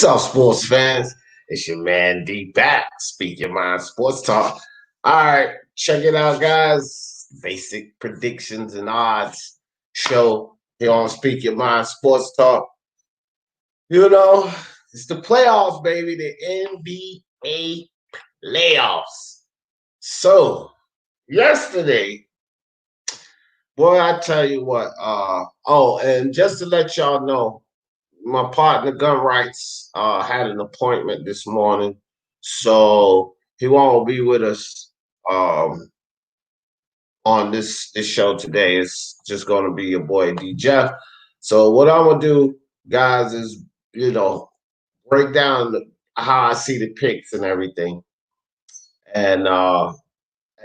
What's up, sports fans? It's your man D back. Speak Your Mind Sports Talk. All right, check it out, guys. Basic predictions and odds show here on Speak Your Mind Sports Talk. You know, it's the playoffs, baby, the NBA playoffs. So, yesterday, boy, I tell you what, and just to let y'all know, my partner Gun Rights had an appointment this morning, so he won't be with us on this show today. It's just going to be your boy D Jeff. So what I'm gonna do, guys, is break down how I see the picks and everything, and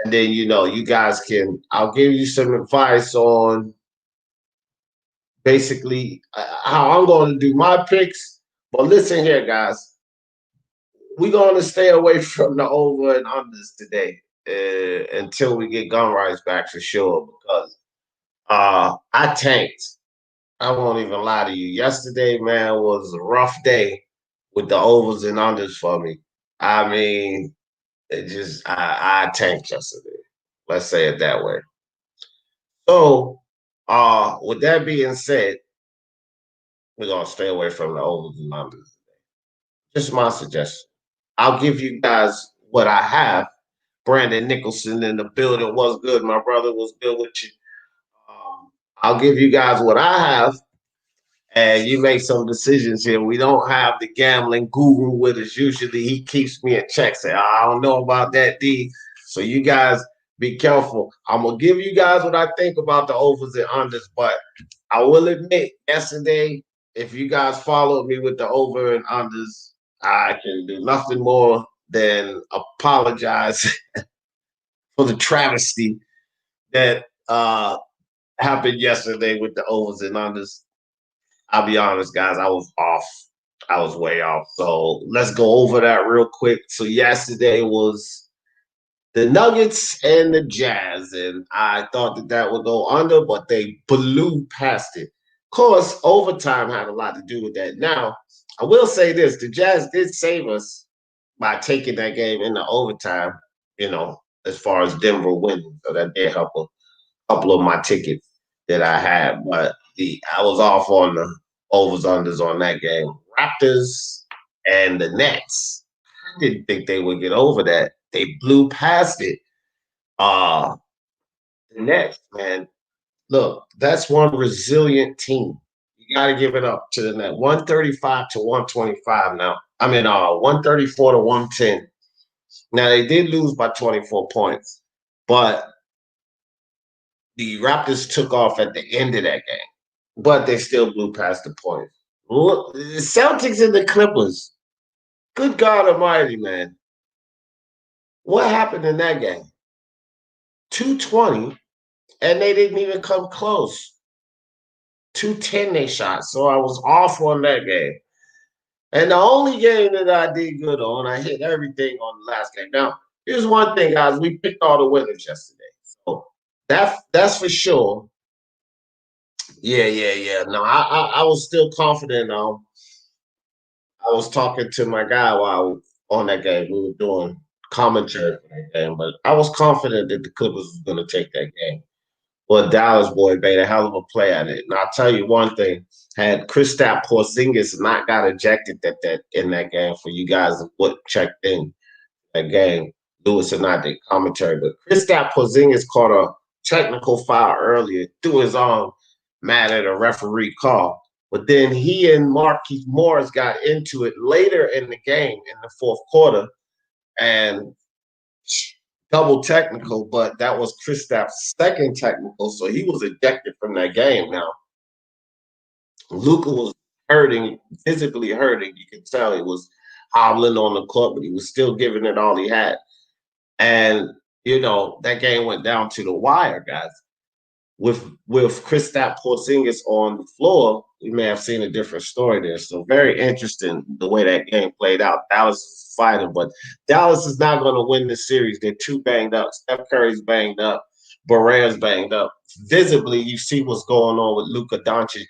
then you guys can. I'll give you some advice on basically how I'm going to do my picks. But listen here, guys. We're going to stay away from the over and unders today until we get gun rights back for sure, because I tanked. I won't even lie to you. Yesterday, man, was a rough day with the overs and unders for me. I mean, I tanked yesterday. Let's say it that way. So, with that being said, we're gonna stay away from the overs and unders. Just my suggestion. I'll give you guys what I have. Brandon Nicholson in the building. Was good, my brother. Was good with you. I'll give you guys what I have, and you make some decisions here. We don't have the gambling guru with us. Usually, he keeps me in check. Say, I don't know about that, D. So you guys be careful. I'm gonna give you guys what I think about the overs and unders, but I will admit, yesterday, if you guys followed me with the over and unders, I can do nothing more than apologize for the travesty that happened yesterday with the overs and unders. I'll be honest, guys, I was off. I was way off. So let's go over that real quick. So yesterday was the Nuggets and the Jazz, and I thought that would go under, but they blew past it. Of course, overtime had a lot to do with that. Now, I will say this: the Jazz did save us by taking that game into overtime, as far as Denver winning. So that did help a couple of my tickets that I had. But I was off on the overs unders on that game. Raptors and the Nets. I didn't think they would get over that. They blew past it. The Nets, man. Look, that's one resilient team. You got to give it up to the Nets. 135 to 125 now. 134 to 110. Now, they did lose by 24 points, but the Raptors took off at the end of that game, but they still blew past the points. Look, the Celtics and the Clippers. Good God Almighty, man. What happened in that game? 220, and they didn't even come close. 210 they shot, so I was off on that game. And the only game that I did good on, I hit everything on the last game. Now, here's one thing, guys. We picked all the winners yesterday. So that's for sure. Yeah. No, I was still confident. I was talking to my guy while on that game. We were doing commentary for that game, but I was confident that the Clippers was going to take that game. Well, Dallas boy made a hell of a play at it. And I'll tell you one thing: had Kristaps Porzingis not got ejected in that game, for you guys what checked in that game, Lewis and I did commentary, but Kristaps Porzingis caught a technical foul earlier, threw his arm mad at a referee call. But then he and Marquise Morris got into it later in the game in the fourth quarter, and double technical, but that was Kristaps' second technical, so he was ejected from that game. Now, Luka was hurting, physically hurting. You could tell he was hobbling on the court, but he was still giving it all he had. And, that game went down to the wire, guys. With Kristaps Porzingis on the floor, we may have seen a different story there. So very interesting the way that game played out. Dallas is fighting, but Dallas is not going to win this series. They're too banged up. Steph Curry's banged up. Barrea's banged up. Visibly, you see what's going on with Luka Doncic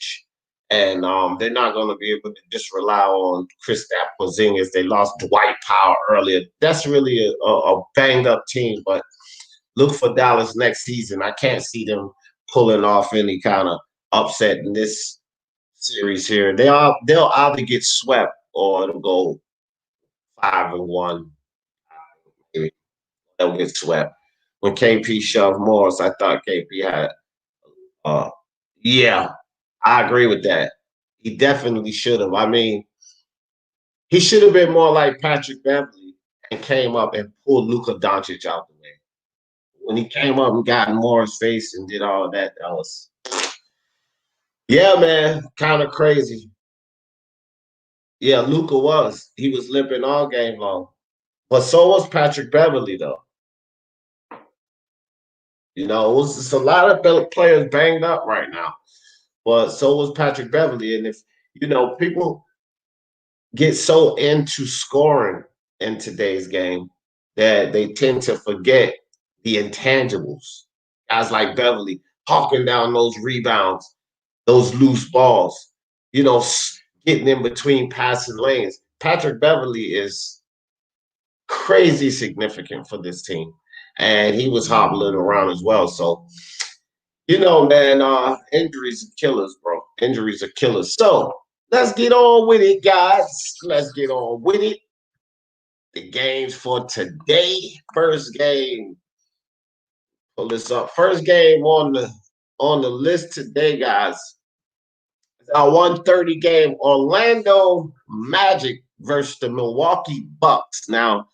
And they're not going to be able to just rely on Kristaps Porzingis. They lost Dwight Powell earlier. That's really a banged up team, but look for Dallas next season. I can't see them pulling off any kind of upset in this series here. They'll either get swept or it'll go 5-1. Maybe they'll get swept. When KP shoved Morris, I thought KP had yeah, I agree with that. He definitely should have. I mean, he should have been more like Patrick Beverly and came up and pulled Luka Doncic out the way. When he came up and got in Morris' face and did all that, that was, yeah, man, kind of crazy. Yeah, Luka was. He was limping all game long. But so was Patrick Beverly, though. You know, it was just a lot of players banged up right now. But so was Patrick Beverly. And if, people get so into scoring in today's game that they tend to forget the intangibles. Guys like Beverly hawking down those rebounds, those loose balls, getting in between passing lanes. Patrick Beverly is crazy significant for this team. And he was hobbling around as well. So, man, injuries are killers, bro. Injuries are killers. So let's get on with it, guys. Let's get on with it. The games for today. First game. Pull this up. First game on the list today, guys. It's our 1:30 game. Orlando Magic versus the Milwaukee Bucks. Now,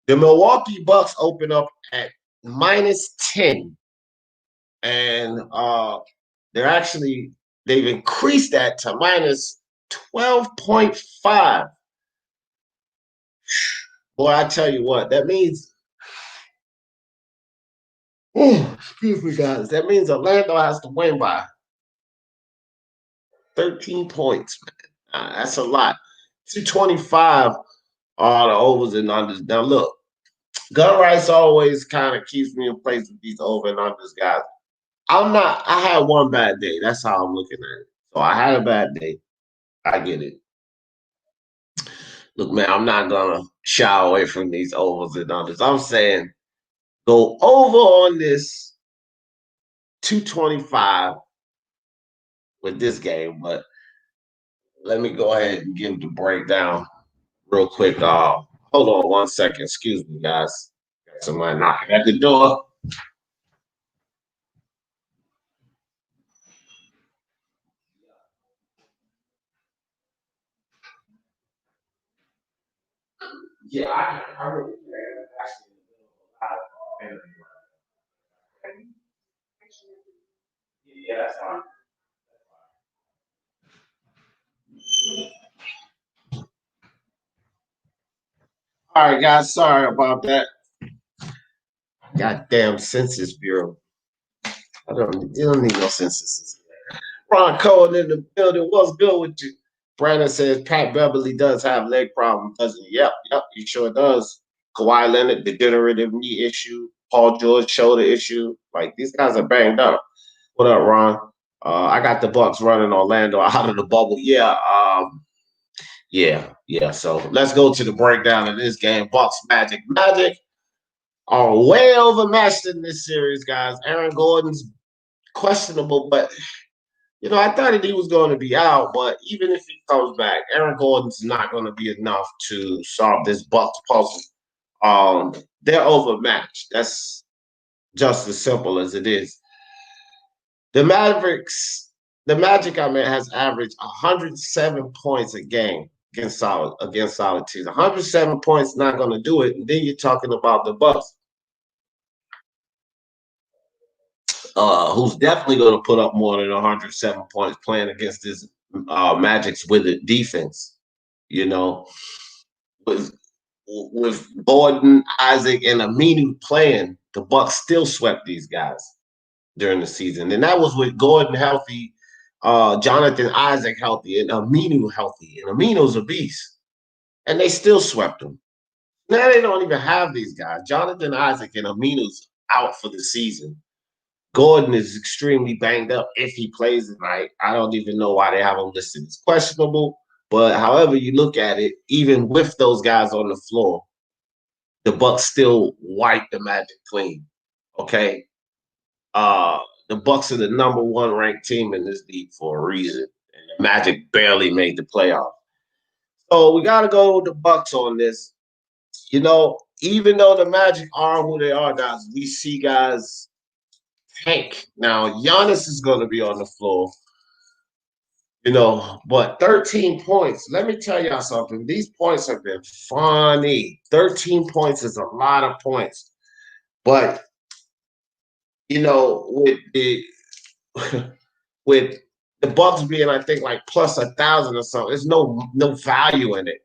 the Milwaukee Bucks open up at -10. And they've increased that to -12.5. Boy, I tell you what, that means, excuse me, guys, that means Orlando has to win by 13 points, man. That's a lot. 225 are the overs and unders. Now, look, Gun Rice always kind of keeps me in place with these over and unders, guys. I had one bad day. That's how I'm looking at it. So I had a bad day. I get it. Look, man, I'm not going to shy away from these overs and unders. I'm saying go over on this 225 with this game, but let me go ahead and give the breakdown real quick. Hold on 1 second. Excuse me, guys. Got somebody knocking at the door. Yeah, I really actually a lot of yeah, that's fine. All right, guys. Sorry about that. Goddamn Census Bureau. You don't need no censuses. Ron Cohen in the building. What's good with you? Brandon says Pat Beverly does have leg problems, doesn't he? Yep, he sure does. Kawhi Leonard, degenerative knee issue. Paul George shoulder issue. Like, these guys are banged up. What up, Ron? I got the Bucks running Orlando out of the bubble. Yeah. So let's go to the breakdown of this game. Bucks Magic. Magic are way overmatched in this series, guys. Aaron Gordon's questionable, but I thought that he was going to be out, but even if he comes back, Aaron Gordon's not going to be enough to solve this Bucks puzzle. They're overmatched. That's just as simple as it is. The Magic, has averaged 107 points a game against solid teams. 107 points not going to do it. And then you're talking about the Bucks, who's definitely going to put up more than 107 points playing against this Magic's withered defense. With Gordon, Isaac, and Aminu playing, the Bucks still swept these guys during the season, and that was with Gordon healthy, Jonathan Isaac healthy, and Aminu healthy. And Aminu's a beast, and they still swept them. Now they don't even have these guys. Jonathan Isaac and Aminu's out for the season. Gordon is extremely banged up if he plays tonight. I don't even know why they have him listed as questionable. But however you look at it, even with those guys on the floor, the Bucks still wipe the Magic clean. Okay. Uh the Bucks are the number one ranked team in this league for a reason. And the Magic barely made the playoffs. So we gotta go with the Bucks on this. Even though the Magic are who they are, guys, we see guys tank. Now, Giannis is going to be on the floor, but 13 points. Let me tell y'all something. These points have been funny. 13 points is a lot of points. But, with the with the Bucks being, I think, like plus 1,000 or something, there's no value in it.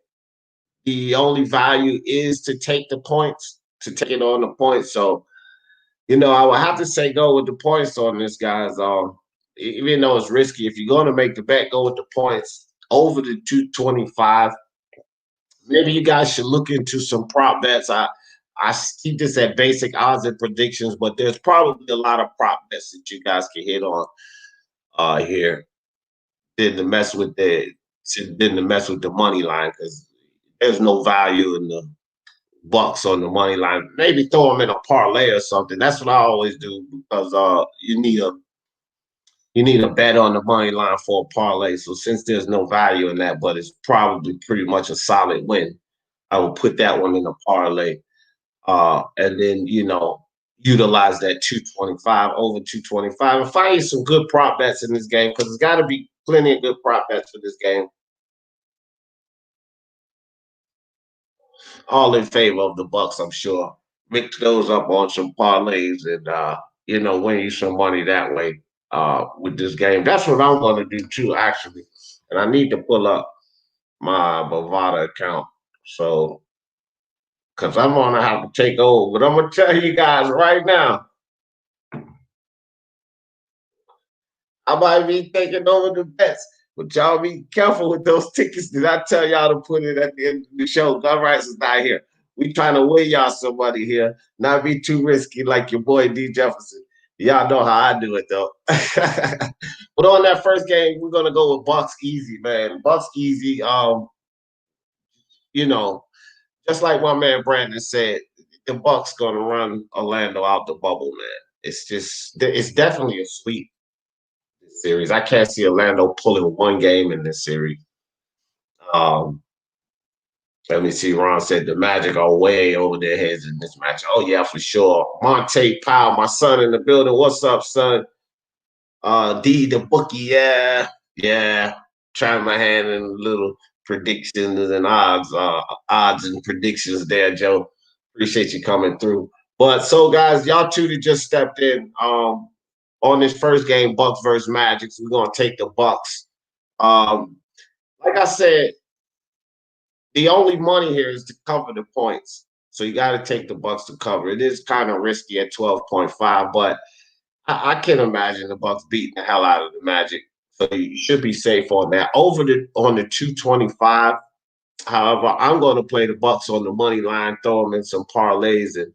The only value is to take the points, to take it on the points. So, I would have to say go with the points on this, guys. Even though it's risky, if you're going to make the bet, go with the points over the 225. Maybe you guys should look into some prop bets. I keep this at basic odds and predictions, but there's probably a lot of prop bets that you guys can hit on here. Than to mess with the money line, because there's no value in the Bucks on the money line. Maybe throw them in a parlay or something. That's what I always do, because you need a bet on the money line for a parlay. So since there's no value in that, but it's probably pretty much a solid win, I will put that one in a parlay. And then utilize that 225 over 225 and find some good prop bets in this game, because there's got to be plenty of good prop bets for this game. All in favor of the Bucks, I'm sure. Mix those up on some parlays and win you some money that way with this game. That's what I'm going to do too, actually. And I need to pull up my Bovada account, so because I'm going to have to take over. But I'm going to tell you guys right now, I might be taking over the bets. But y'all be careful with those tickets. Did I tell y'all to put it at the end of the show? Gun rights is not here. We trying to win y'all some money here. Not be too risky like your boy D Jefferson. Y'all know how I do it though. But on that first game, we're gonna go with Bucks easy, man. Bucks easy. Just like my man Brandon said, the Bucks gonna run Orlando out the bubble, man. It's definitely a sweep series. I can't see Orlando pulling one game in this series. Um, Let me see. Ron said the Magic are way over their heads in this match. Oh yeah, for sure. Monte Powell, my son in the building. What's up, son? D the bookie, yeah. Trying my hand in little predictions and odds and predictions there, Joe. Appreciate you coming through. But so guys, y'all two that just stepped in on this first game, Bucks versus Magic. So we're gonna take the Bucks. Like I said, the only money here is to cover the points. So you got to take the Bucks to cover. It is kind of risky at 12.5, but I can imagine the Bucks beating the hell out of the Magic. So you should be safe on that. On the 225. However, I'm going to play the Bucks on the money line, throw them in some parlays, and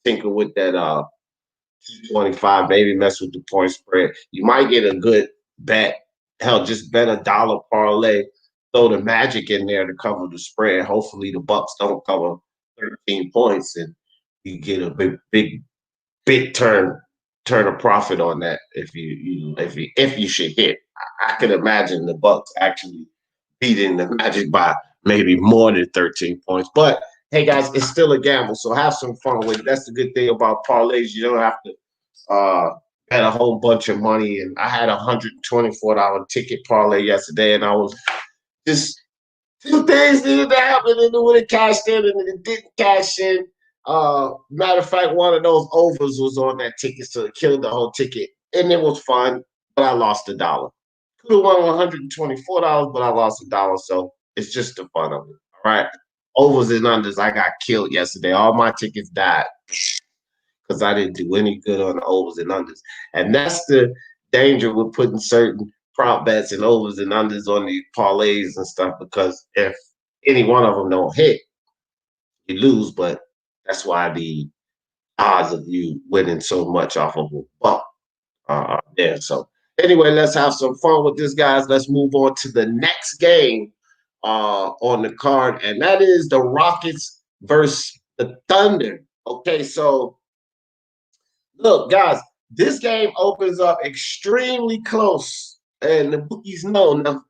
tinker with that 225. Maybe mess with the point spread. You might get a good bet. Hell, just bet $1 parlay. Throw the Magic in there to cover the spread. Hopefully, the Bucks don't cover 13 points, and you get a big turn of profit on that if you should hit. I could imagine the Bucks actually beating the Magic by maybe more than 13 points. But hey, guys, it's still a gamble, so have some fun with it. That's the good thing about parlays. You don't have to bet a whole bunch of money. And I had a $124 ticket parlay yesterday, and I was just two things needed to happen, and it would have cashed in, and it didn't cash in. Matter of fact, one of those overs was on that ticket, so it killed the whole ticket. And it was fun, but I lost $1. Could have won $124, but I lost $1. So it's just the fun of it. All right. Overs and unders, I got killed yesterday. All my tickets died because I didn't do any good on the overs and unders. And that's the danger with putting certain prop bets and overs and unders on these parlays and stuff, because if any one of them don't hit, you lose. But that's why the odds of you winning so much off of a buck there. So anyway, let's have some fun with this, guys. Let's move on to the next game on the card, and that is the Rockets versus the Thunder. Okay, so look, guys, this game opens up extremely close, and the bookies know. Now,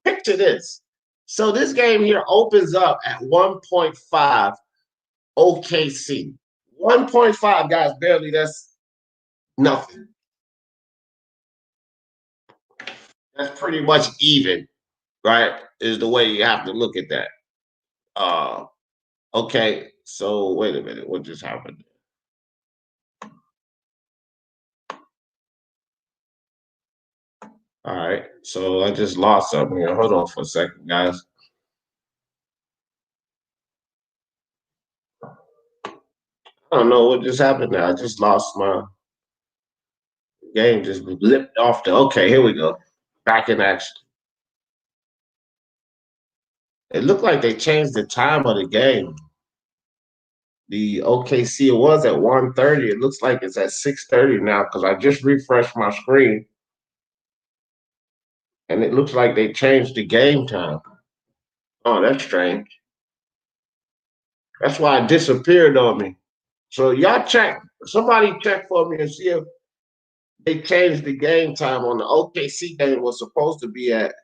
picture this. So this game here opens up at 1.5 OKC. 1.5, guys, barely. That's nothing. That's pretty much even, right? Is the way you have to look at that. Okay, so wait a minute. What just happened? All right, so I just lost something here. Hold on for a second, guys. I don't know what just happened now. I just lost my game, just blipped off the. Okay, here we go. Back in action. It looked like they changed the time of the game. The OKC, it was at 1:30. It looks like it's at 6:30 now because I just refreshed my screen. And it looks like they changed the game time. Oh, that's strange. That's why it disappeared on me. So y'all check. Somebody check for me and see if they changed the game time on the OKC game was supposed to be at.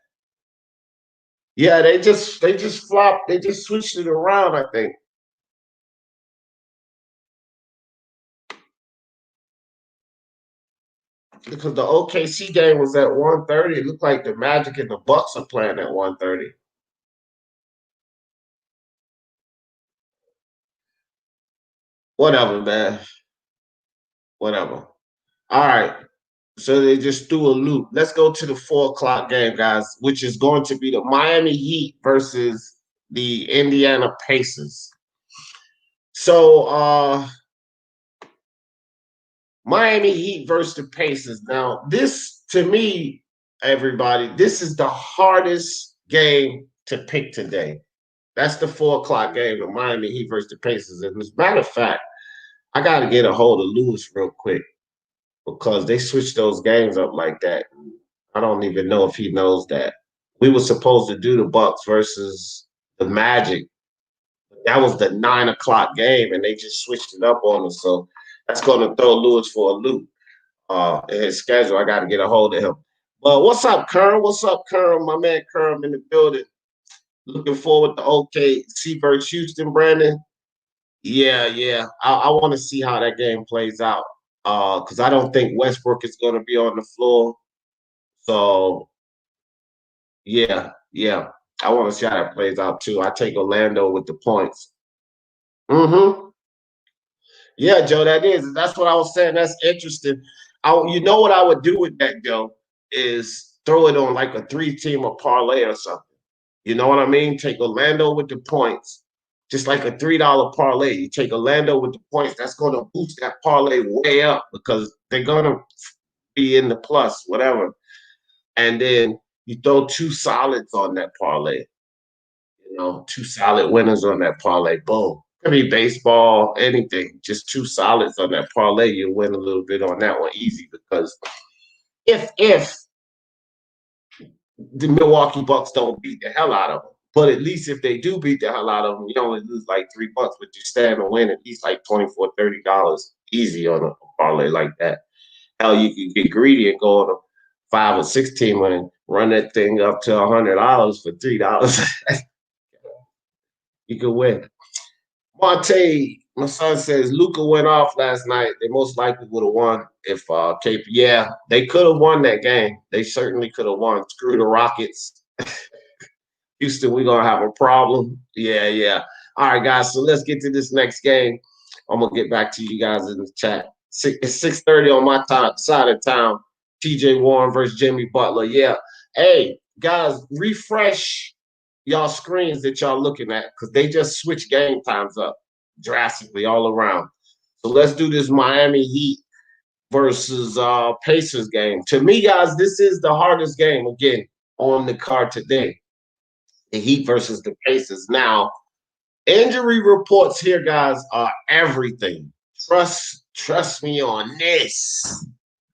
Yeah, they just flopped. They just switched it around, I think. Because the OKC game was at 1:30. It looked like the Magic and the Bucks are playing at 1:30. Whatever, man. Whatever. All right. So they just threw a loop. Let's go to the 4 o'clock game, guys, which is going to be the Miami Heat versus the Indiana Pacers. So Miami Heat versus the Pacers. Now, this to me, everybody, this is the hardest game to pick today. That's the 4 o'clock game, the Miami Heat versus the Pacers. And as a matter of fact, I got to get a hold of Lewis real quick because they switched those games up like that. I don't even know if he knows that. We were supposed to do the Bucks versus the Magic. That was the 9 o'clock game, and they just switched it up on us. So that's going to throw Lewis for a loop in his schedule. I got to get a hold of him. But what's up, Kerm? What's up, Kerm? My man Kerm in the building. Looking forward to OKC versus Houston, Brandon. Yeah, yeah. I want to see how that game plays out because I don't think Westbrook is going to be on the floor. So yeah, yeah. I want to see how that plays out too. I take Orlando with the points. Mm-hmm. Yeah, Joe, that is. That's what I was saying. That's interesting. You know what I would do with that, Joe, is throw it on like a 3-team or parlay or something. You know what I mean? Take Orlando with the points, just like a $3 parlay. You take Orlando with the points, that's going to boost that parlay way up because they're going to be in the plus, whatever. And then you throw 2 solids on that parlay. You know, 2 solid winners on that parlay. Boom. Could be baseball, anything. Just 2 solids on that parlay. You win a little bit on that one easy because if the Milwaukee Bucks don't beat the hell out of them, but at least if they do beat the hell out of them, you only lose like $3, but you stand to win at least like $24, $30 easy on a parlay like that. Hell, you can get greedy and go on a 5 or 6 team and run that thing up to $100 for $3. You could win. Monte, my son says Luca went off last night. They most likely would have won if KP. Yeah, they could have won that game. They certainly could have won. Screw the Rockets. Houston, we're gonna have a problem. Yeah, yeah. All right, guys. So let's get to this next game. I'm gonna get back to you guys in the chat. It's 6:30 on my side of town. TJ Warren versus Jimmy Butler. Yeah. Hey, guys, refresh y'all screens that y'all looking at because they just switch game times up drastically all around. So let's do this Miami Heat versus Pacers game. To me, guys, this is the hardest game again on the card today. The Heat versus the Pacers. Now, injury reports here, guys, are everything. Trust me on this.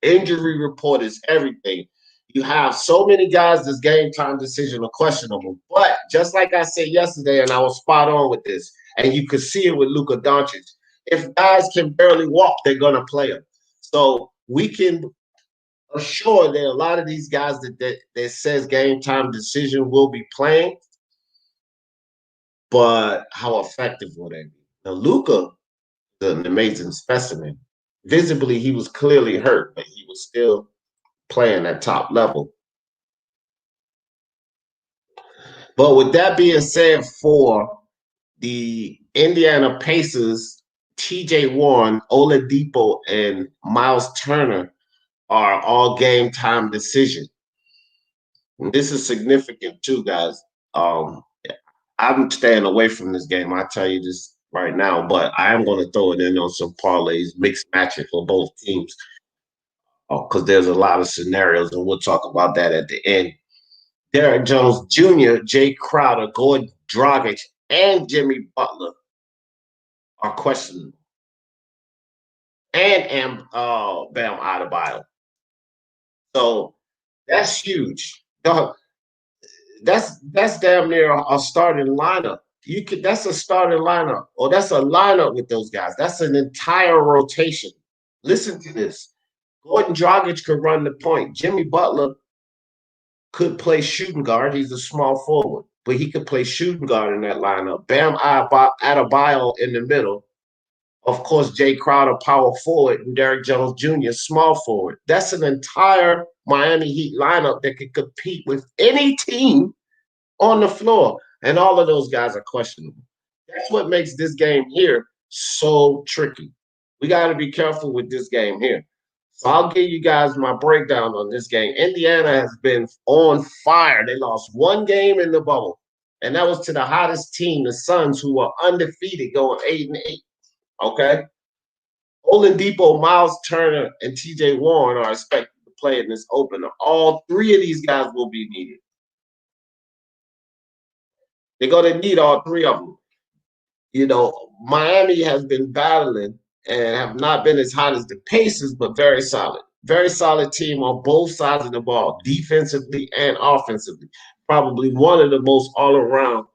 injury report is everything. You have so many guys this game time decision are questionable. But just like I said yesterday, and I was spot on with this, and you could see it with Luka Doncic. If guys can barely walk, they're gonna play them. So we can assure that a lot of these guys that says game time decision will be playing, but how effective will they be? Now, Luka is an amazing specimen. Visibly, he was clearly hurt, but he was still playing at top level. But with that being said, for the Indiana Pacers, TJ Warren, Oladipo, and Miles Turner are all game time decision. And this is significant too, guys. I'm staying away from this game. I tell you this right now, but I am going to throw it in on some parlays, mixed matching for both teams, because there's a lot of scenarios, and we'll talk about that at the end. Derrick Jones Jr., Jay Crowder, Gordon Dragic, and Jimmy Butler are questionable, and Bam Adebayo. So that's huge. That's damn near a starting lineup. That's a starting lineup, or that's a lineup with those guys. That's an entire rotation. Listen to this. Gordon Dragic could run the point. Jimmy Butler could play shooting guard. He's a small forward, but he could play shooting guard in that lineup. Bam Adebayo in the middle. Of course, Jay Crowder, power forward, and Derrick Jones Jr., small forward. That's an entire Miami Heat lineup that could compete with any team on the floor. And all of those guys are questionable. That's what makes this game here so tricky. We got to be careful with this game here. So I'll give you guys my breakdown on this game. Indiana has been on fire. They lost one game in the bubble, and that was to the hottest team, the Suns, who were undefeated, going 8-8. Okay? Oladipo, Miles Turner, and TJ Warren are expected to play in this opener. All three of these guys will be needed. They're going to need all three of them. You know, Miami has been battling and have not been as hot as the Pacers, but very solid. Very solid team on both sides of the ball, defensively and offensively. Probably one of the most all around.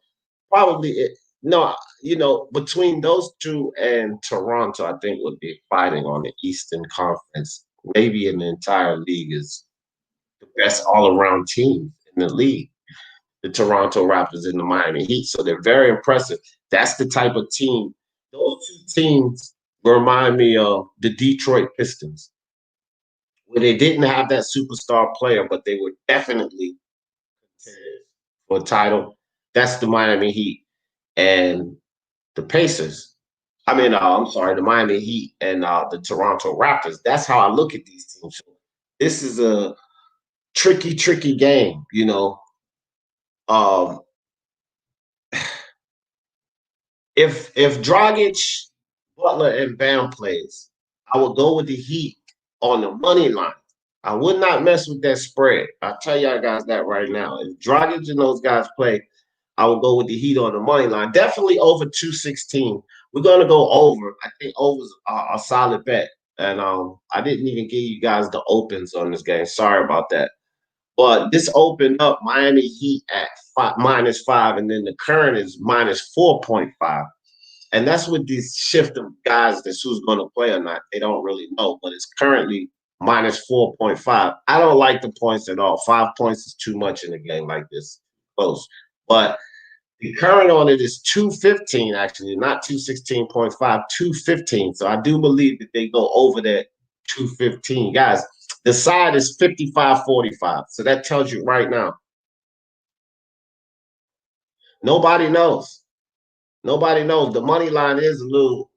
Between those two and Toronto, I think would be fighting on the Eastern Conference. Maybe in the entire league is the best all around team in the league. The Toronto Raptors and the Miami Heat. So they're very impressive. That's the type of team. Those two teams remind me of the Detroit Pistons, where they didn't have that superstar player, but they were definitely contenders for a title. That's the Miami Heat and the Pacers. The Miami Heat and the Toronto Raptors. That's how I look at these teams. This is a tricky game, you know. If Dragic, Butler, and Bam plays, I would go with the Heat on the money line. I would not mess with that spread. I'll tell y'all guys that right now. If Dragic and those guys play, I will go with the Heat on the money line. Definitely over 216. We're gonna go over. I think overs are a solid bet. And I didn't even give you guys the opens on this game. Sorry about that. But this opened up Miami Heat at -5, and then the current is -4.5. And that's with this shift of guys that's who's going to play or not. They don't really know, but it's currently -4.5. I don't like the points at all. 5 points is too much in a game like this. Close. But the current on it is 215, actually, not 216.5, 215. So I do believe that they go over that 215. Guys, the side is 55-45. So that tells you right now. Nobody knows. Nobody knows. The money line is a little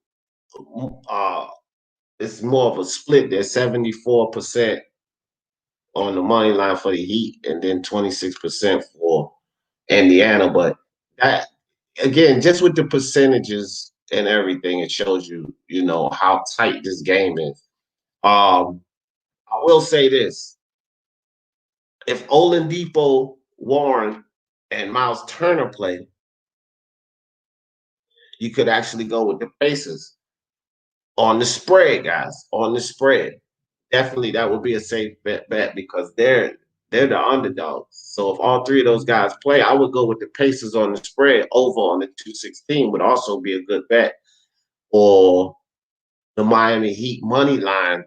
it's more of a split. There's 74% on the money line for the Heat and then 26% for Indiana. But that again, just with the percentages and everything, it shows you, you know, how tight this game is. I will say this. If Oladipo, Warren, and Miles Turner play, you could actually go with the Pacers on the spread, guys. On the spread, definitely that would be a safe bet because they're the underdogs. So if all three of those guys play, I would go with the Pacers on the spread. Over on the 216 would also be a good bet. Or the Miami Heat money line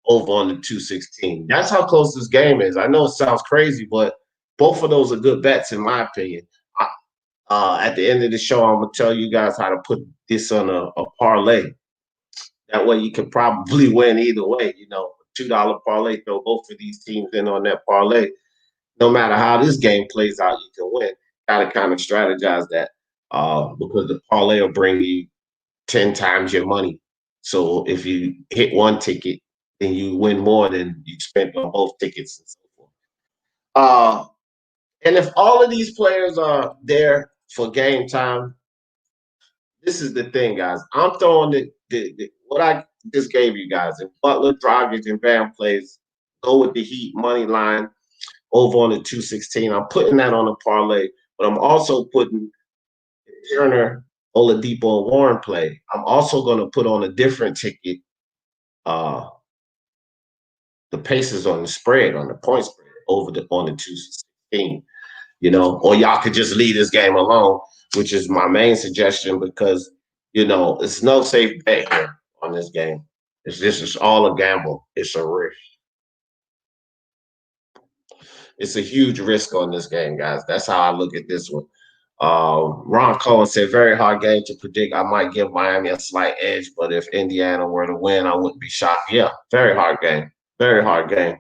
over on the 216. That's how close this game is. I know it sounds crazy, but both of those are good bets in my opinion. At the end of the show, I'm gonna tell you guys how to put this on a parlay. That way, you can probably win either way. $2 parlay, throw both of these teams in on that parlay. No matter how this game plays out, you can win. Got to kind of strategize that because the parlay will bring you 10 times your money. So if you hit one ticket, then you win more than you spent on both tickets and so forth. And if all of these players are there for game time, this is the thing, guys. I'm throwing what I just gave you guys. If Butler, Dragic, and Bam plays, go with the Heat money line over on the 216. I'm putting that on a parlay, but I'm also putting Turner, Oladipo, and Warren play. I'm also going to put on a different ticket, uh, the Pacers on the spread, on the point spread, on the 216. Or y'all could just leave this game alone, which is my main suggestion because it's no safe bet here on this game. It's all a gamble. It's a risk. It's a huge risk on this game, guys. That's how I look at this one. Ron Cohen said, very hard game to predict. I might give Miami a slight edge, but if Indiana were to win, I wouldn't be shocked. Yeah, very hard game. Very hard game.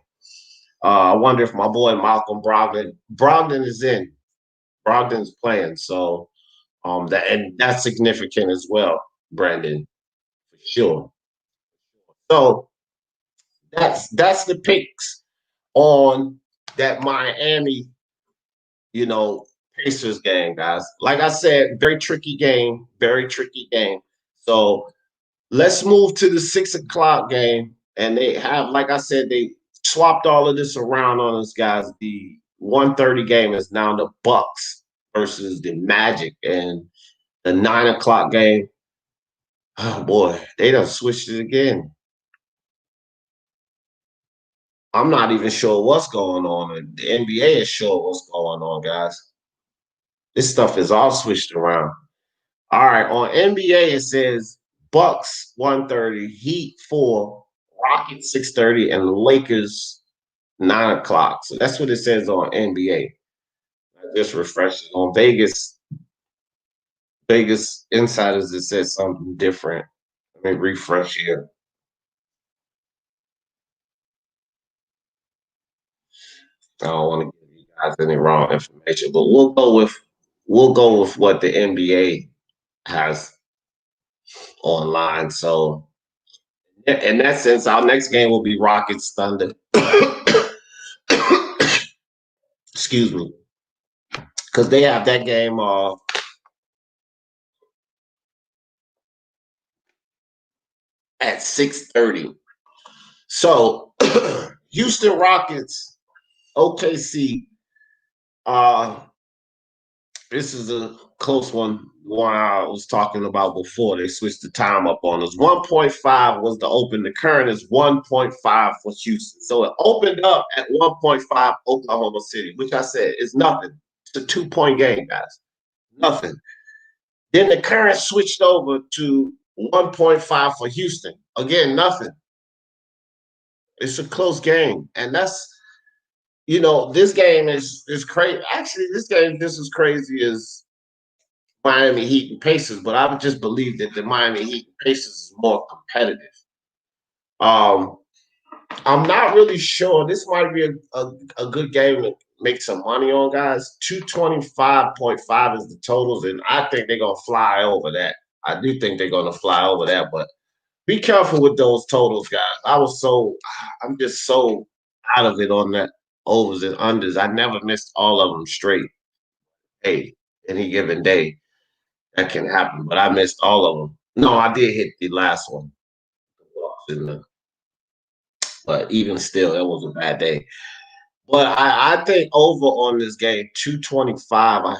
I wonder if my boy Malcolm Brogdon is in. Brogdon's playing, so that's significant as well, Brandon, for sure. So that's the picks on that Miami, you know, Pacers game, guys. Like I said, very tricky game, very tricky game. So let's move to the 6 o'clock game. And they have, like I said, they swapped all of this around on us, guys. The 1:30 game is now the Bucks versus the Magic. And the 9 o'clock game, oh boy, they done switched it again. I'm not even sure what's going on. The NBA is sure what's going on, guys. This stuff is all switched around. All right, on NBA it says Bucks 1:30, Heat 4, Rockets 6:30, and Lakers 9 o'clock. So that's what it says on NBA. I just refreshed it. On Vegas Insiders, it says something different. Let me refresh here. I don't want to give you guys any wrong information, but we'll go with what the NBA has online. So in that sense, our next game will be Rockets Thunder. Excuse me, because they have that game at 6:30. So Houston Rockets, OKC. Uh, this is a close one. One I was talking about before. They switched the time up on us. 1.5 was the open. The current is 1.5 for Houston. So it opened up at 1.5 Oklahoma City, which I said is nothing. It's a 2-point game, guys. Nothing. Then the current switched over to 1.5 for Houston. Again, nothing. It's a close game. And this game is crazy. Actually, this game just as crazy as Miami Heat and Pacers, but I would just believe that the Miami Heat and Pacers is more competitive. Um, I'm not really sure. This might be a good game to make some money on, guys. 225.5 is the totals, and I think they're gonna fly over that. I do think they're gonna fly over that, but be careful with those totals, guys. I'm just so out of it on that overs and unders. I never missed all of them straight. Hey, any given day, that can happen, but I missed all of them. No, I did hit the last one, but even still, it was a bad day. But I think over on this game, 225.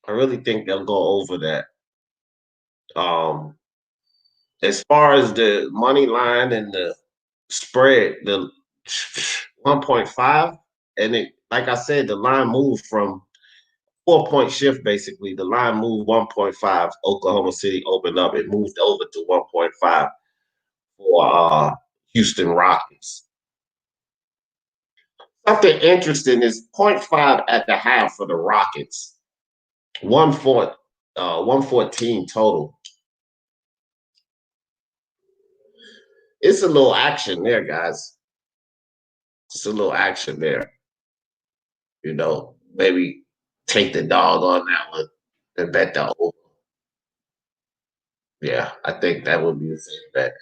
I really think they'll go over that. Um, as far as the money line and the spread the 1.5, and it, like I said, the line moved from 4-point shift. Basically, the line moved 1.5. Oklahoma City opened up. It moved over to 1.5 for Houston Rockets. Something interesting is 0.5 at the half for the Rockets. 114 total. It's a little action there, guys. It's a little action there. Maybe take the dog on that one and bet the over. Yeah, I think that would be a safe bet.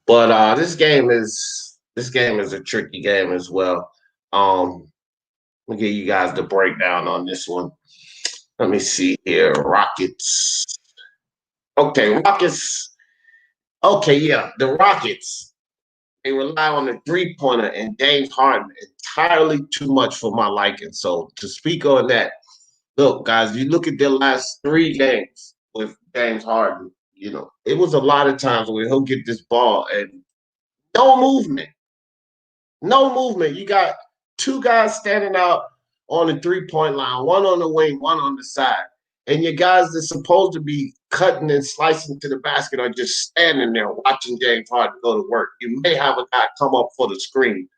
But this game is a tricky game as well. Let me give you guys the breakdown on this one. Let me see here. Rockets. Okay, Rockets. Okay, yeah, the Rockets. They rely on the three-pointer and James Harden entirely too much for my liking. So to speak on that, look, guys, you look at their last 3 games with James Harden. It was a lot of times where he'll get this ball and no movement. No movement. You got 2 guys standing out on the three-point line, one on the wing, one on the side. And your guys that's supposed to be cutting and slicing to the basket are just standing there watching James Harden go to work. You may have a guy come up for the screen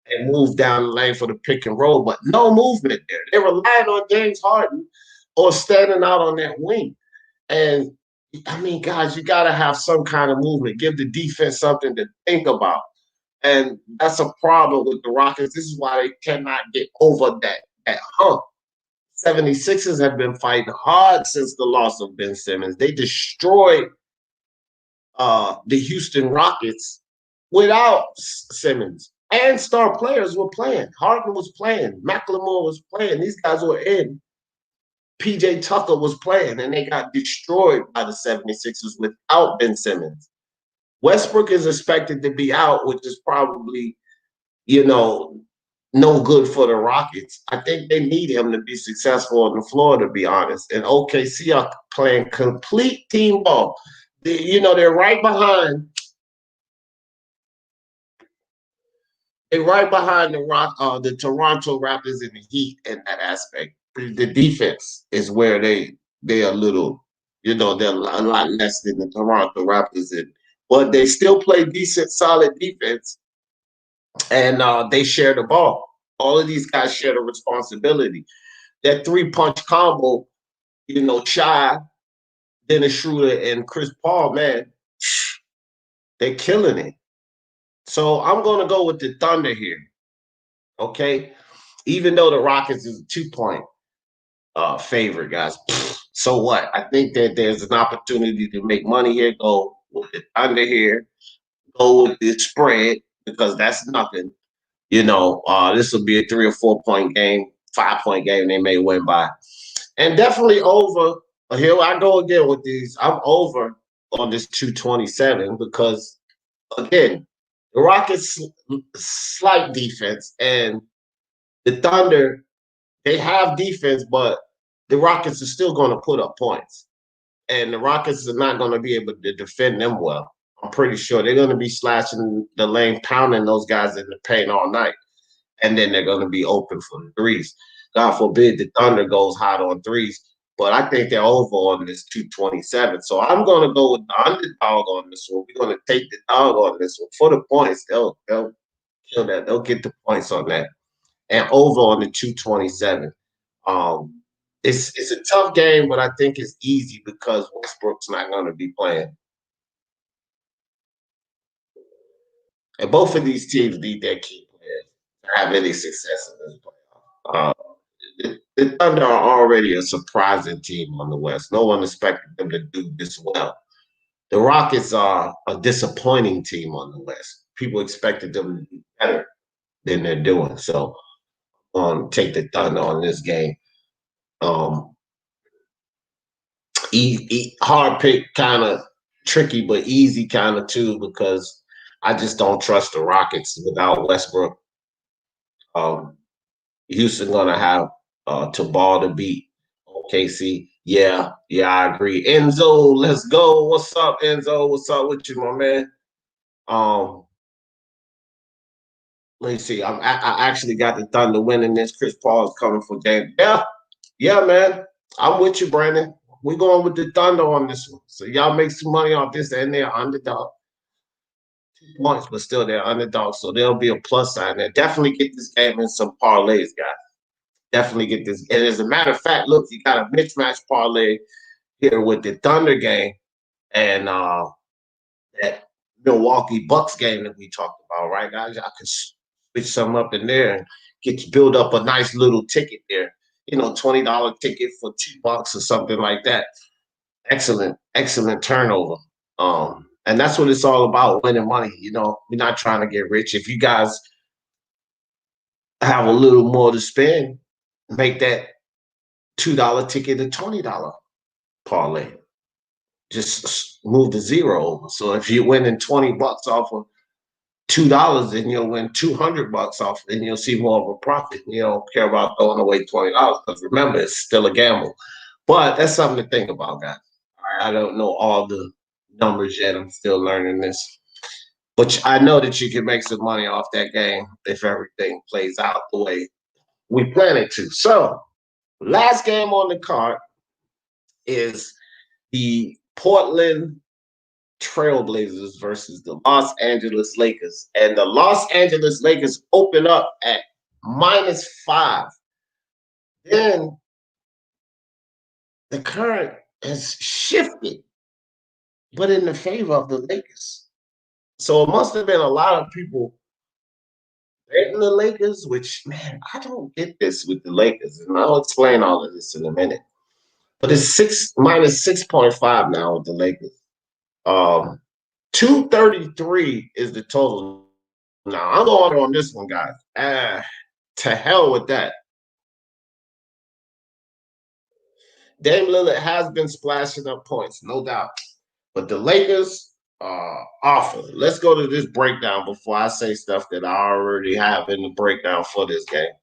and move down the lane for the pick and roll, but no movement there. They're relying on James Harden or standing out on that wing. And I mean, guys, you got to have some kind of movement. Give the defense something to think about. And that's a problem with the Rockets. This is why they cannot get over that hump. 76ers have been fighting hard since the loss of Ben Simmons. They destroyed the Houston Rockets without Simmons. And star players were playing. Harden was playing. McLemore was playing. These guys were in. PJ Tucker was playing, and they got destroyed by the 76ers without Ben Simmons. Westbrook is expected to be out, which is probably, no good for the Rockets. I think they need him to be successful on the floor, to be honest. And OKC are playing complete team ball. They're right behind. They're right behind the Toronto Raptors and the Heat in that aspect. The defense is where they're a little, they're a lot less than the Toronto Raptors but they still play decent, solid defense, and they share the ball. All of these guys share the responsibility. That 3-punch combo, Shy, Dennis Schroeder, and Chris Paul, man, they're killing it. So I'm going to go with the Thunder here, okay? Even though the Rockets is a 2-point favorite, guys. So what? I think that there's an opportunity to make money here. Go with the Thunder here. Go with the spread because that's nothing. This will be a 3 or 4-point game, 5-point game. They may win by, and definitely over. Here I go again with these. I'm over on this 227 because again, the Rockets slight defense and the Thunder, they have defense, but the Rockets are still going to put up points. And the Rockets are not going to be able to defend them well. I'm pretty sure they're going to be slashing the lane, pounding those guys in the paint all night. And then they're going to be open for the threes. God forbid the Thunder goes hot on threes. But I think they're over on this 227. So I'm going to go with the underdog on this one. We're going to take the dog on this one. For the points, they'll kill that. They'll get the points on that. And over on the 227. It's a tough game, but I think it's easy because Westbrook's not going to be playing. And both of these teams need their key players to have any success in this playoff. The Thunder are already a surprising team on the West. No one expected them to do this well. The Rockets are a disappointing team on the West. People expected them to do better than they're doing. So take the Thunder on this game. Hard pick, kind of tricky, but easy kind of too, because I just don't trust the Rockets without Westbrook. Houston gonna have to ball to beat OKC. Yeah, I agree. Enzo, let's go. What's up, Enzo? What's up with you, my man? Let me see. I actually got the Thunder winning this. Chris Paul is coming for game. Yeah, yeah, man. I'm with you, Brandon. We're going with the Thunder on this one. So y'all make some money off this, and they're underdog. 2 points, but still they're underdog. So there'll be a plus sign there. Definitely get this game in some parlays, guys. Definitely get this. And as a matter of fact, look, you got a mismatch parlay here with the Thunder game and that Milwaukee Bucks game that we talked about, right, guys? I could switch some up in there and build up a nice little ticket there. $20 ticket for $2 or something like that. Excellent, excellent turnover. And that's what it's all about, winning money. We're not trying to get rich. If you guys have a little more to spend, make that $2 ticket a $20 parlay. Just move the zero over. So if you're winning $20 off of $2, then you'll win $200 off, and you'll see more of a profit. You don't care about throwing away $20 because remember, it's still a gamble. But that's something to think about, guys. I don't know all the numbers yet. I'm still learning this. But I know that you can make some money off that game if everything plays out the way we plan it to. So, last game on the card is the Portland Trailblazers versus the Los Angeles Lakers. And the Los Angeles Lakers open up at -5. Then the current has shifted, but in the favor of the Lakers. So it must have been a lot of people betting the Lakers, which, man, I don't get this with the Lakers. And I'll explain all of this in a minute. But it's -6.5 now with the Lakers. 233 is the total. Now, I'm going on this one, guys. To hell with that. Dame Lillard has been splashing up points, no doubt. But the Lakers are awful. Let's go to this breakdown before I say stuff that I already have in the breakdown for this game.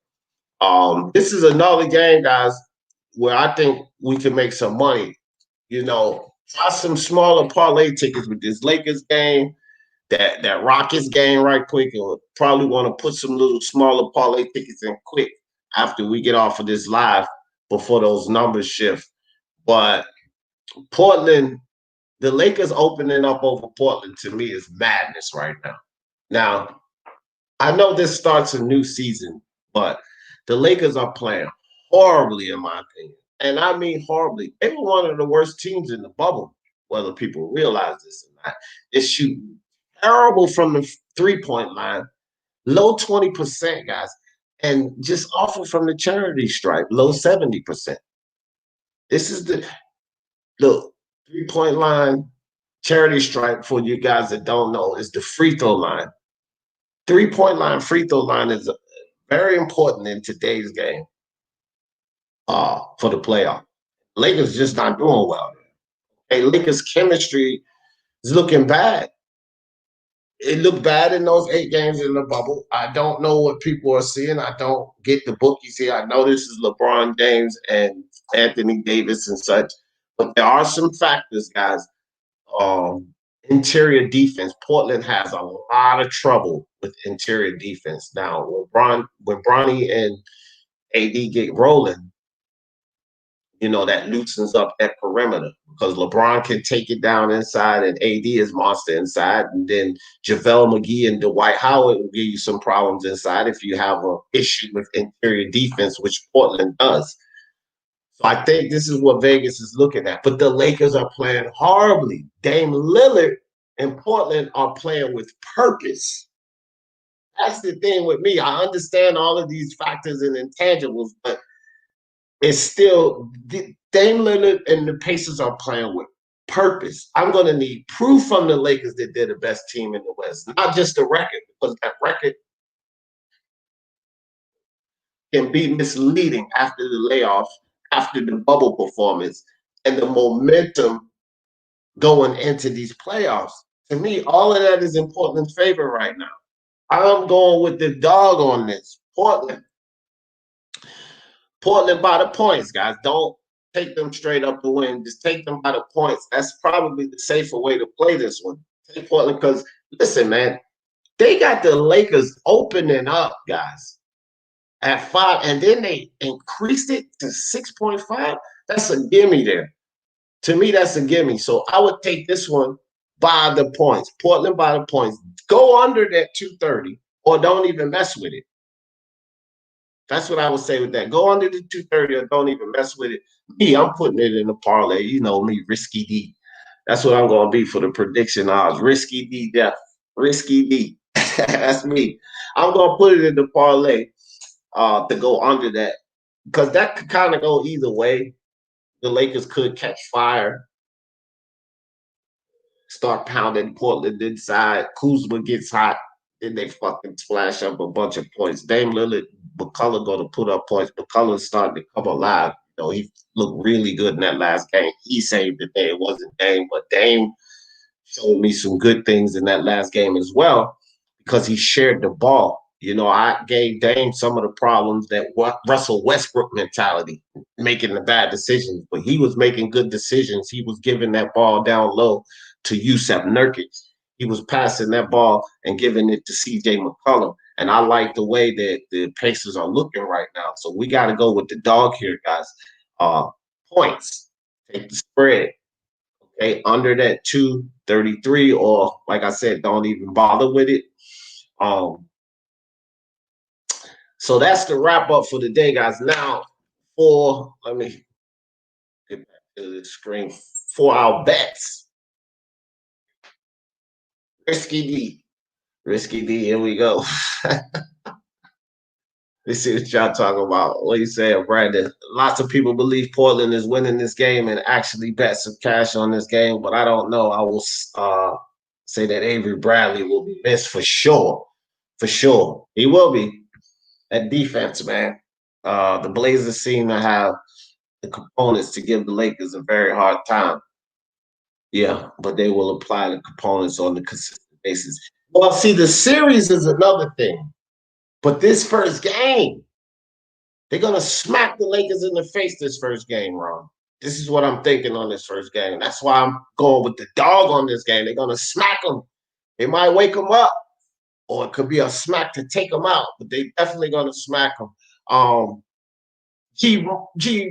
This is another game, guys, where I think we can make some money. Try some smaller parlay tickets with this Lakers game, that Rockets game right quick, and probably want to put some little smaller parlay tickets in quick after we get off of this live before those numbers shift. But Portland, the Lakers opening up over Portland to me is madness right now. Now, I know this starts a new season, but the Lakers are playing horribly, in my opinion. And I mean horribly. They were one of the worst teams in the bubble, whether people realize this or not. They're shooting terrible from the three-point line, low 20%, guys, and just awful from the charity stripe, low 70%. This is the three-point line charity stripe, for you guys that don't know, is the free throw line. Three-point line, free throw line is very important in today's game for the playoff. Lakers just not doing well. Hey, Lakers chemistry is looking bad. It looked bad in those 8 games in the bubble. I don't know what people are seeing. I don't get the bookies here. I know this is LeBron James and Anthony Davis and such, but there are some factors, guys. Interior defense. Portland has a lot of trouble with interior defense. Now, when Bronny and AD get rolling, that loosens up that perimeter because LeBron can take it down inside and AD is monster inside. And then JaVale McGee and Dwight Howard will give you some problems inside if you have an issue with interior defense, which Portland does. So I think this is what Vegas is looking at. But the Lakers are playing horribly. Dame Lillard and Portland are playing with purpose. That's the thing with me. I understand all of these factors and intangibles, but it's still Dame Lillard and the Pacers are playing with purpose. I'm going to need proof from the Lakers that they're the best team in the West, not just a record, because that record can be misleading after the layoff, after the bubble performance, and the momentum going into these playoffs. To me, all of that is in Portland's favor right now. I'm going with the dog on this. Portland by the points, guys. Don't take them straight up the win. Just take them by the points. That's probably the safer way to play this one. Take Portland because, listen, man, They got the Lakers opening up, guys, at 5, and then they increased it to 6.5. That's a gimme there. To me, that's a gimme. So I would take this one by the points. Portland by the points. Go under that 230 or don't even mess with it. That's what I would say with that. Go under the 230 or don't even mess with it. Me, I'm putting it in the parlay. You know me, Risky D. That's what I'm going to be for the prediction odds. Risky D, Jeff. Risky D. That's me. I'm going to put it in the parlay to go under that because that could kind of go either way. The Lakers could catch fire, start pounding Portland inside. Kuzma gets hot, then they fucking splash up a bunch of points. Dame Lillard, McCullough going to put up points. McCullough's starting to come alive. You know, he looked really good in that last game. He saved the day. It wasn't Dame, but Dame showed me some good things in that last game as well because he shared the ball. You know, I gave Dame some of the problems that Russell Westbrook mentality, making the bad decisions, but he was making good decisions. He was giving that ball down low to Yusuf Nurkic. He was passing that ball and giving it to C.J. McCollum. And I like the way that the Pacers are looking right now. So we got to go with the dog here, guys. Points. Take the spread. Okay, under that 233, or like I said, don't even bother with it. So that's the wrap up for the day, guys. Now, let me get back to the screen for our bets. Risky D, here we go. Let's see what y'all talking about. What you saying, Brandon? Lots of people believe Portland is winning this game and actually bet some cash on this game, but I don't know. I will say that Avery Bradley will be missed for sure. For sure. He will be. That defense, man. The Blazers seem to have the components to give the Lakers a very hard time. Yeah, but they will apply the components on the consistent basis. Well, see, the series is another thing. But this first game, they're going to smack the Lakers in the face this first game, Ron. This is what I'm thinking on this first game. That's why I'm going with the dog on this game. They're going to smack them. They might wake them up, or it could be a smack to take them out, but they definitely going to smack them. G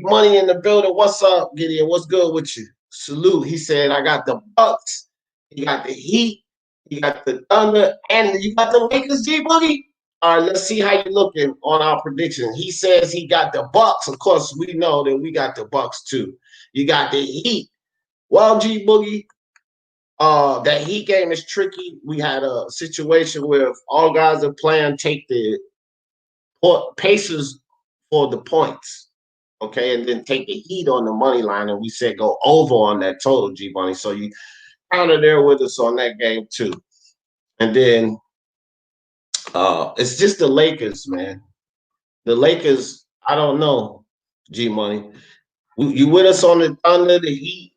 Money in the building. What's up, Gideon? What's good with you? Salute. He said, I got the Bucks. You got the Heat. You got the Thunder. And you got the Lakers, G Boogie. All right, let's see how you're looking on our prediction. He says he got the Bucks. Of course, we know that we got the Bucks too. You got the Heat. Well, G Boogie, that Heat game is tricky. We had a situation where if all guys are playing, take the Pacers for the points, okay, and then take the Heat on the money line, and we said go over on that total, G Bunny. So you kind of there with us on that game too, and then it's just the Lakers, man. The Lakers, I don't know, G Money. You with us on the Thunder, the Heat,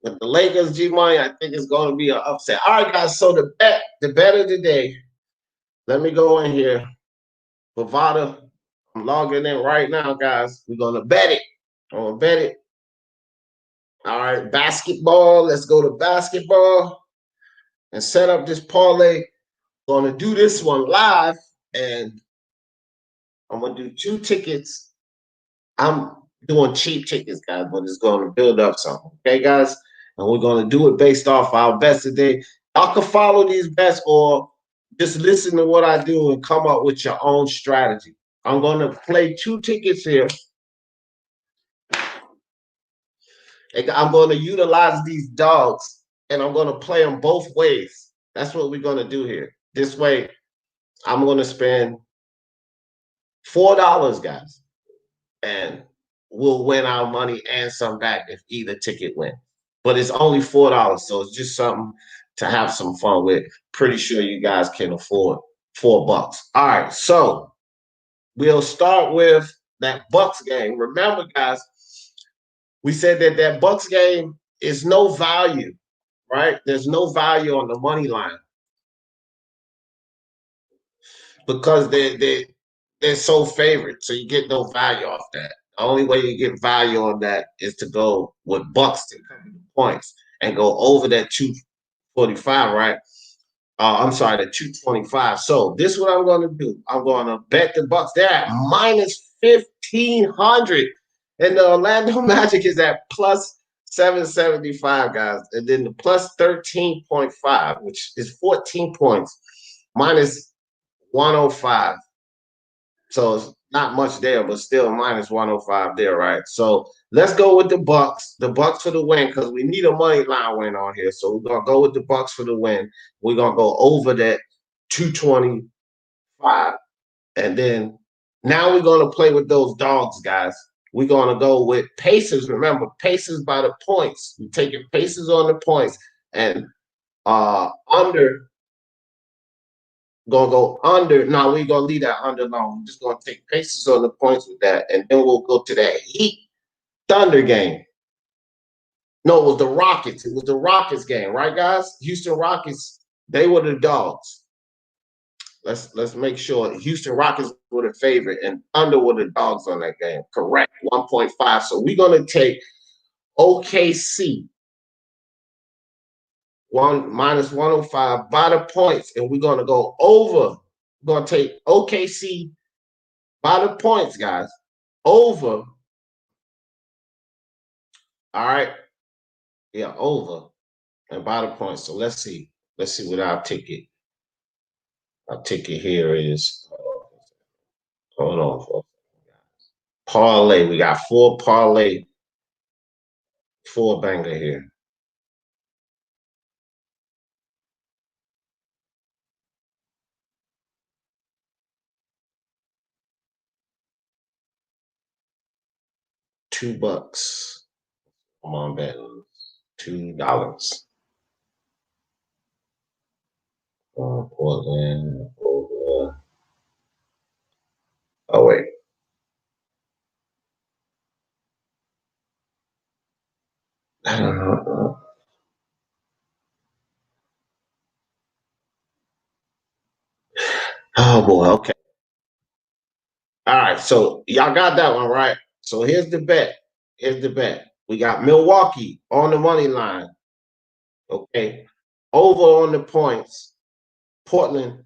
with the Lakers, G Money? I think it's going to be an upset. All right, guys. So the bet of the day. Let me go in here, Bovada. I'm logging in right now, guys. We're going to bet it. I'm going to bet it. All right, basketball. Let's go to basketball and set up this parlay. Going to do this one live, and I'm going to do 2 tickets. I'm doing cheap tickets, guys, but it's going to build up something. Okay, guys? And we're going to do it based off our bets today. Y'all can follow these bets or just listen to what I do and come up with your own strategy. I'm going to play 2 tickets here. I'm going to utilize these dogs, and I'm going to play them both ways. That's what we're going to do here. This way, I'm going to spend $4, guys, and we'll win our money and some back if either ticket wins. But it's only $4, so it's just something to have some fun with. Pretty sure you guys can afford $4. All right, so we'll start with that Bucks game. Remember, guys, we said that Bucks game is no value, right? There's no value on the money line because they're so favored, so you get no value off that. The only way you get value on that is to go with Bucks to cover the points and go over that 245, right? I'm sorry, the 225. So this is what I'm going to do. I'm going to bet the Bucks. They're at minus 1,500, and the Orlando Magic is at plus 775, guys. And then the plus 13.5, which is 14 points, minus 105. So it's not much there, but still minus 105 there, right? So let's go with the Bucks. The Bucks for the win, because we need a money line win on here. So we're gonna go with the Bucks for the win. We're gonna go over that 225. And then now we're gonna play with those dogs, guys. We're gonna go with Pacers. Remember, Pacers by the points. We're taking Pacers on the points and under. Gonna go under. No, we're gonna leave that under long. We're just gonna take Pacers on the points with that, and then we'll go to that Heat Thunder game. No, it was the Rockets. It was the Rockets game, right, guys? Houston Rockets, they were the dogs. Let's make sure Houston Rockets were the favorite and under were the dogs on that game. Correct. 1.5. So we're gonna take OKC minus 105 by the points, and we're gonna go over. We're gonna take OKC by the points, guys. Over. All right. Yeah, over. And by the points. So let's see. Let's see what our ticket. Our ticket here is. Hold on. Parlay. We got four parlay. Four banger here. $2. Come on, bet. $2. Portland over. Oh wait. I don't know. Oh boy. Okay. All right. So y'all got that one right. So here's the bet. Here's the bet. We got Milwaukee on the money line. Okay. Over on the points. Portland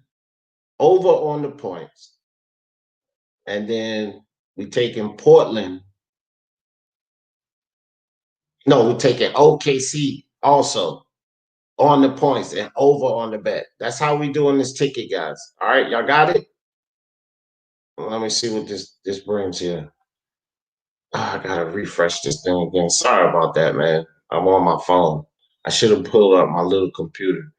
over on the points. And then we taking Portland. No, we're taking OKC also on the points and over on the bet. That's how we doing this ticket, guys. All right, y'all got it? Well, let me see what this brings here. Oh, I gotta refresh this thing again. Sorry about that, man. I'm on my phone. I should have pulled up my little computer.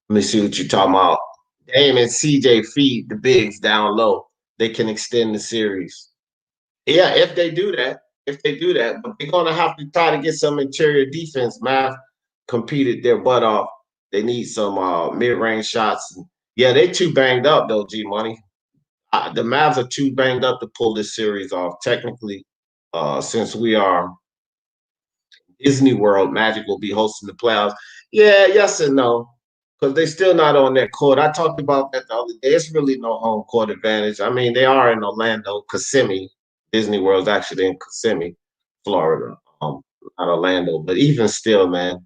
Let me see what you're talking about. Dame and CJ feed the bigs down low. They can extend the series. Yeah, if they do that, but they're gonna have to try to get some interior defense. Math competed their butt off. They need some mid-range shots. Yeah, they too banged up though, G Money. The Mavs are too banged up to pull this series off. Technically, since we are Disney World, Magic will be hosting the playoffs. Yeah, yes and no, because they're still not on that court. I talked about that the other day. It's really no home court advantage. I mean, they are in Orlando, Kissimmee. Disney World's actually in Kissimmee, Florida, not Orlando. But even still, man,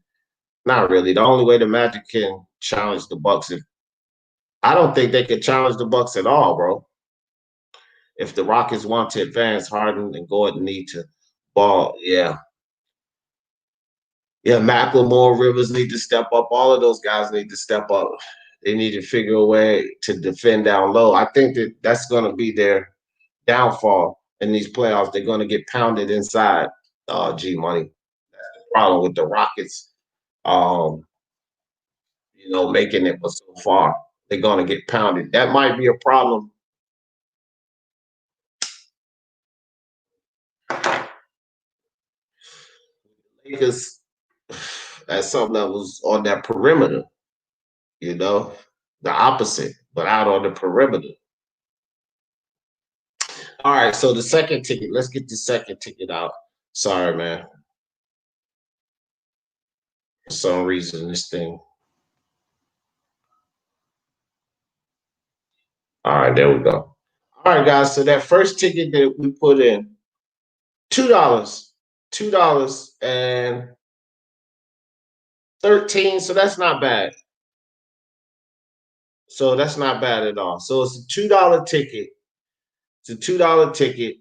not really. The only way the Magic can challenge the Bucks, if I don't think they could challenge the Bucks at all, bro. If the Rockets want to advance, Harden and Gordon need to ball. Yeah, yeah, Macklemore, Rivers need to step up. All of those guys need to step up. They need to figure a way to defend down low. I think that's going to be their downfall in these playoffs. They're going to get pounded inside. G Money. That's the problem with the Rockets. Um, making it so far. They're going to get pounded. That might be a problem. Lakers at some levels on that perimeter. The opposite, but out on the perimeter. All right, so the second ticket, let's get the second ticket out. Sorry, man. For some reason, this thing. All right, there we go. All right, guys, so that first ticket that we put in, $2. $2 and 13, so that's not bad. So that's not bad at all. So it's a $2 ticket. It's a $2 ticket,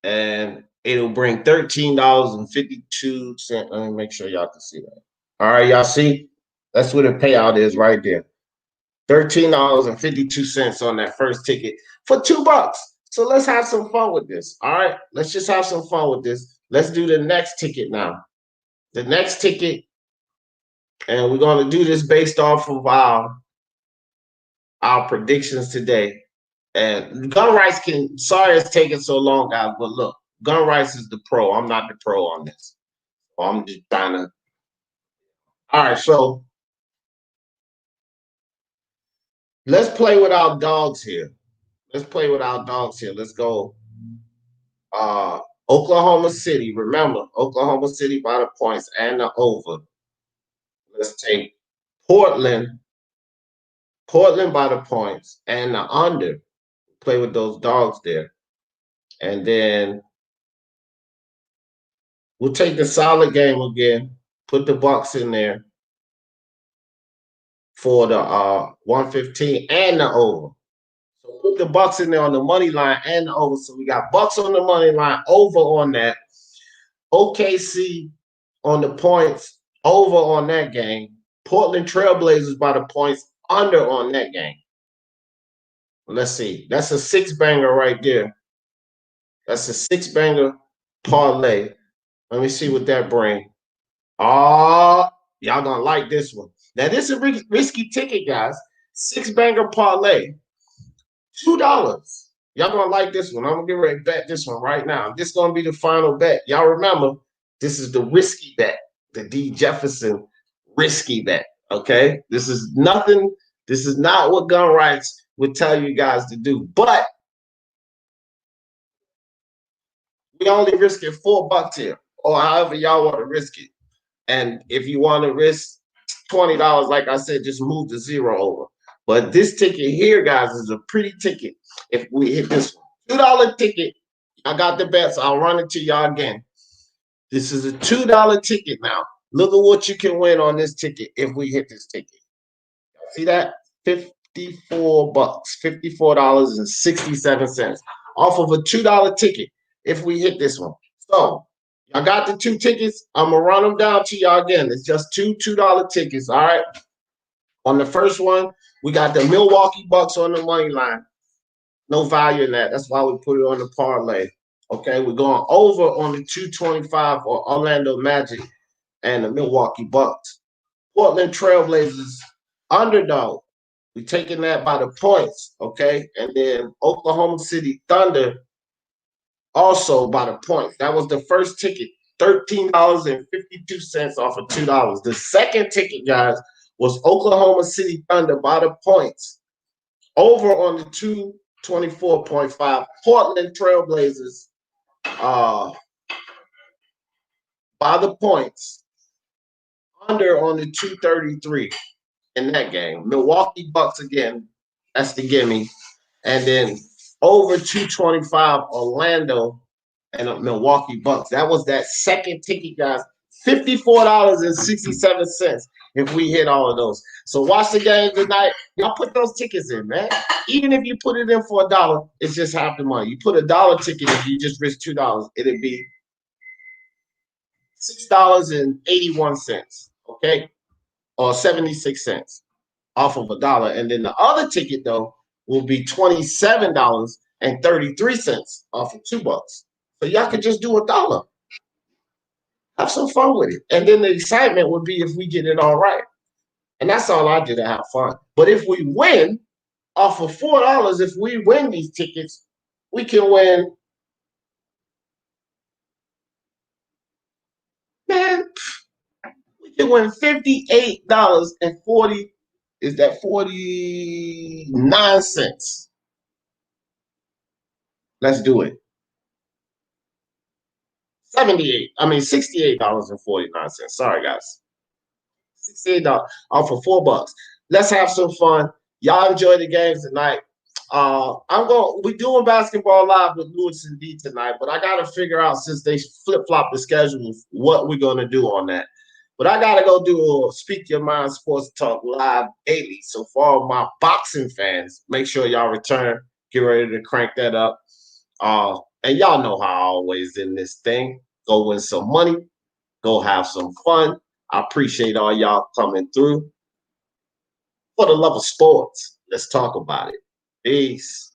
and it'll bring $13.52. Let me make sure y'all can see that. All right, y'all see? That's what the payout is right there. $13.52 on that first ticket for $2. So let's have some fun with this. All right, let's just have some fun with this. Let's do the next ticket now. The next ticket, and we're going to do this based off of our predictions today. And Gun Rights sorry it's taking so long, guys, but look, Gun Rights is the pro. I'm not the pro on this. So I'm just trying to. All right, so let's play with our dogs here. Let's play with our dogs here. Let's go. Oklahoma City. Remember, Oklahoma City by the points and the over. Let's take Portland. Portland by the points and the under. Play with those dogs there. And then we'll take the solid game again. Put the Bucks in there for the 115 and the over. So put the Bucks in there on the money line and the over. So we got Bucks on the money line, over on that. OKC on the points, over on that game. Portland Trailblazers by the points, under on that game. Let's see. That's a 6-banger right there. That's a 6-banger parlay. Let me see what that brings. Oh, y'all gonna like this one. Now, this is a risky ticket, guys. 6-banger parlay. $2. Y'all gonna like this one. I'm gonna get ready to bet this one right now. This is gonna be the final bet. Y'all remember, this is the risky bet, the Dee Jefferson risky bet. Okay, this is nothing. This is not what Gun Rights would tell you guys to do. But we only risk it $4 here, or however y'all want to risk it. And if you want to risk $20, like I said, just move the 0 over. But this ticket here, guys, is a pretty ticket. If we hit this $2 ticket, I got the bets. I'll run it to y'all again. This is a $2 ticket now. Look at what you can win on this ticket if we hit this ticket. See that? $54, $54.67 off of a $2 ticket if we hit this one. So I got the 2 tickets. I'm going to run them down to y'all again. It's just two $2 tickets, all right? On the first one, we got the Milwaukee Bucks on the money line. No value in that. That's why we put it on the parlay. Okay, we're going over on the 225 for Orlando Magic and the Milwaukee Bucks. Portland Trailblazers underdog. We're taking that by the points, okay? And then Oklahoma City Thunder also by the points. That was the first ticket, $13.52 off of $2. The second ticket, guys, was Oklahoma City Thunder by the points, over on the 224.5. Portland Trailblazers by the points, under on the 233 in that game. Milwaukee Bucks again, that's the gimme. And then over 225 Orlando and Milwaukee Bucks. That was that second ticket, guys. $54.67 if we hit all of those. So watch the game tonight. Y'all put those tickets in, man. Even if you put it in for $1, it's just half the money. You put a $1 ticket, if you just risk $2, it'd be $6.81, okay? Or 76 cents off of $1. And then the other ticket, though, will be $27.33 off of $2. So y'all could just do $1. Have some fun with it. And then the excitement would be if we get it all right. And that's all I did to have fun. But if we win off of $4, if we win these tickets, we can win. Man, we can win $58.40. Is that 49 cents? Let's do it. $68.49. Sorry, guys. $68 off of $4. Let's have some fun. Y'all enjoy the games tonight. We're doing basketball live with Nicholson Dee tonight, but I gotta figure out, since they flip-flop the schedule, what we're gonna do on that. But I gotta go do a Speak Your Mind Sports Talk live daily. So for all my boxing fans, make sure y'all return. Get ready to crank that up. And y'all know how I always in this thing. Go win some money. Go have some fun. I appreciate all y'all coming through. For the love of sports, let's talk about it. Peace.